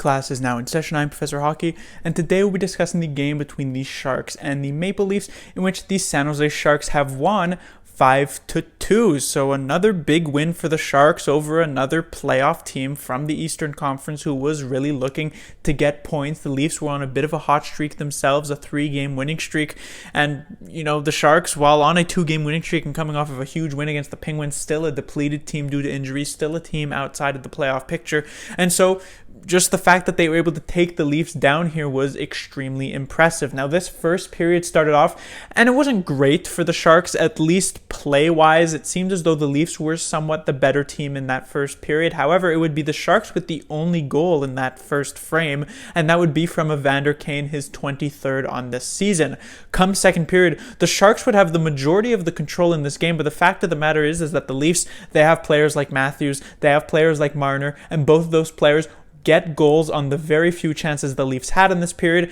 class is now in session. I'm Professor Hockey, and today we'll be discussing the game between the Sharks and the Maple Leafs, in which the San Jose Sharks have won 5-2. So another big win for the Sharks over another playoff team from the Eastern Conference who was really looking to get points. The Leafs were on a bit of a hot streak themselves, a 3-game winning streak. And, the Sharks, while on a 2-game winning streak and coming off of a huge win against the Penguins, still a depleted team due to injuries, still a team outside of the playoff picture. And so just the fact that they were able to take the Leafs down here was extremely impressive. Now, this first period started off, and it wasn't great for the Sharks, at least play-wise. It seemed as though the Leafs were somewhat the better team in that first period. However, it would be the Sharks with the only goal in that first frame, and that would be from Evander Kane, his 23rd on this season. Come second period, the Sharks would have the majority of the control in this game, but the fact of the matter is that the Leafs, they have players like Matthews, they have players like Marner, and both of those players get goals on the very few chances the Leafs had in this period.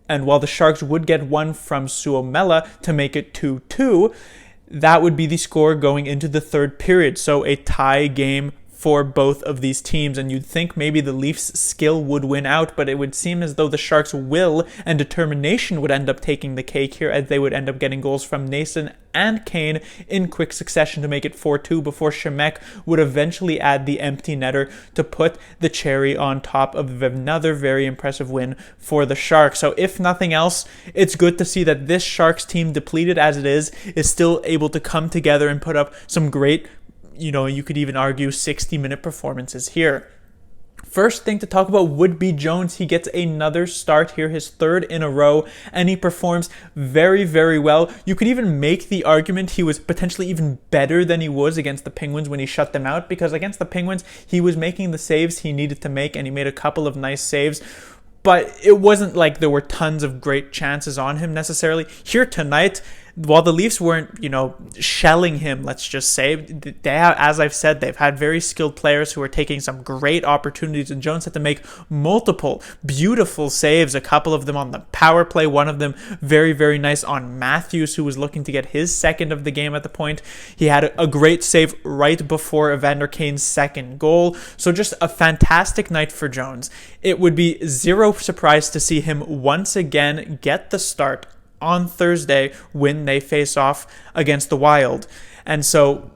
And while the Sharks would get one from Suomela to make it 2-2, that would be the score going into the third period. So a tie game for both of these teams, and you'd think maybe the Leafs' skill would win out, but it would seem as though the Sharks' will and determination would end up taking the cake here, as they would end up getting goals from Nason and Kane in quick succession to make it 4-2 before Shemek would eventually add the empty netter to put the cherry on top of another very impressive win for the Sharks. So if nothing else, it's good to see that this Sharks team, depleted as it is still able to come together and put up some great, you could even argue 60-minute performances here. First thing to talk about would be Jones. He gets another start here, his third in a row, and he performs very, very well. You could even make the argument he was potentially even better than he was against the Penguins when he shut them out, because against the Penguins, he was making the saves he needed to make, and he made a couple of nice saves. But it wasn't like there were tons of great chances on him necessarily. Here tonight, while the Leafs weren't, shelling him, let's just say, as I've said, they've had very skilled players who are taking some great opportunities, and Jones had to make multiple beautiful saves, a couple of them on the power play, one of them very, very nice on Matthews, who was looking to get his second of the game at the point. He had a great save right before Evander Kane's second goal. So just a fantastic night for Jones. It would be zero surprise to see him once again get the start on Thursday when they face off against the Wild. And so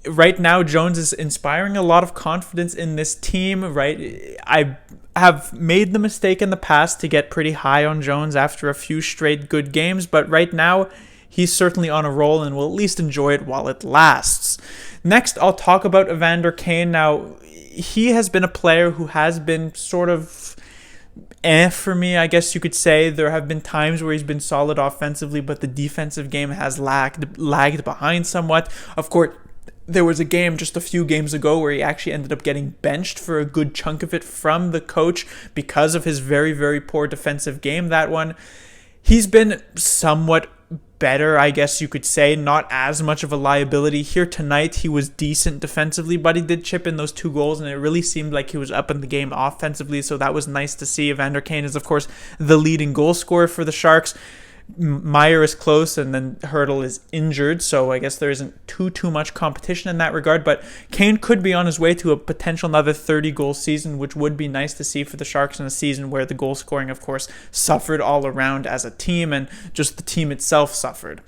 right now, Jones is inspiring a lot of confidence in this team, right? I have made the mistake in the past to get pretty high on Jones after a few straight good games, but right now, he's certainly on a roll and will at least enjoy it while it lasts. Next, I'll talk about Evander Kane. Now, he has been a player who has been sort of for me, I guess you could say. There have been times where he's been solid offensively, but the defensive game has lagged behind somewhat. Of course, there was a game just a few games ago where he actually ended up getting benched for a good chunk of it from the coach because of his very, very poor defensive game, that one. He's been somewhat better, I guess you could say, not as much of a liability. Here tonight, he was decent defensively, but he did chip in those 2 goals, and it really seemed like he was up in the game offensively, so that was nice to see. Evander Kane is, of course, the leading goal scorer for the Sharks. Meyer is close, and then Hertl is injured, so I guess there isn't too much competition in that regard, but Kane could be on his way to a potential another 30-goal season, which would be nice to see for the Sharks in a season where the goal scoring, of course, suffered all around as a team, and just the team itself suffered.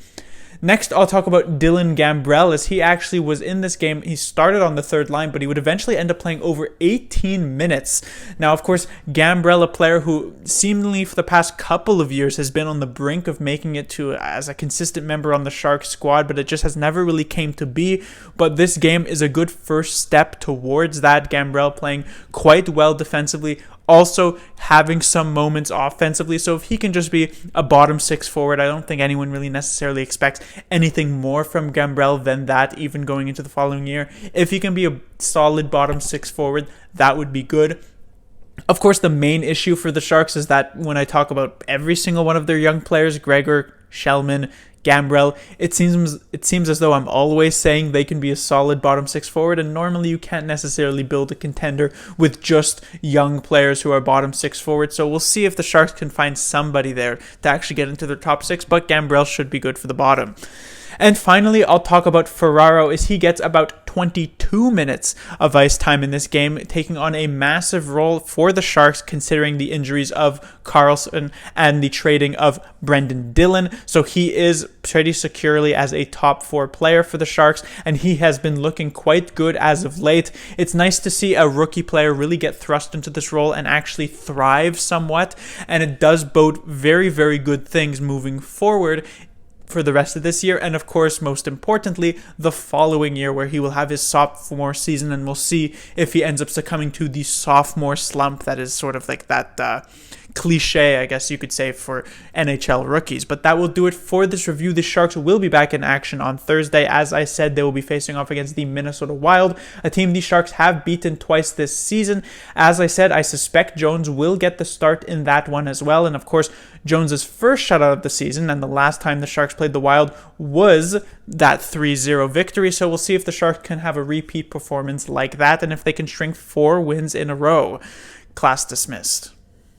Next, I'll talk about Dylan Gambrell, as he actually was in this game. He started on the third line, but he would eventually end up playing over 18 minutes. Now, of course, Gambrell, a player who seemingly for the past couple of years has been on the brink of making it to as a consistent member on the Sharks squad, but it just has never really came to be. But this game is a good first step towards that. Gambrell playing quite well defensively, also having some moments offensively. So if he can just be a bottom 6 forward, I don't think anyone really necessarily expects anything more from Gambrell than that, even going into the following year. If he can be a solid bottom 6 forward, that would be good. Of course, the main issue for the Sharks is that when I talk about every single one of their young players, Gregor, Shellman, Gambrell, it seems as though I'm always saying they can be a solid bottom 6 forward, and normally you can't necessarily build a contender with just young players who are bottom 6 forward. So we'll see if the Sharks can find somebody there to actually get into their top 6, but Gambrell should be good for the bottom. And finally, I'll talk about Ferraro as he gets about 22 minutes of ice time in this game, taking on a massive role for the Sharks considering the injuries of Karlsson and the trading of Brendan Dillon. So he is pretty securely as a top 4 player for the Sharks, and he has been looking quite good as of late. It's nice to see a rookie player really get thrust into this role and actually thrive somewhat, and it does bode very, very good things moving forward for the rest of this year, and of course, most importantly, the following year, where he will have his sophomore season, and we'll see if he ends up succumbing to the sophomore slump that is sort of like that cliche, I guess you could say, for NHL rookies. But that will do it for this review. The Sharks will be back in action on Thursday. As I said, they will be facing off against the Minnesota Wild, a team the Sharks have beaten twice this season. As I said, I suspect Jones will get the start in that one as well. And of course, Jones's first shutout of the season, and the last time the Sharks played the Wild, was that 3-0 victory. So we'll see if the Sharks can have a repeat performance like that, and if they can string 4 wins in a row. Class dismissed.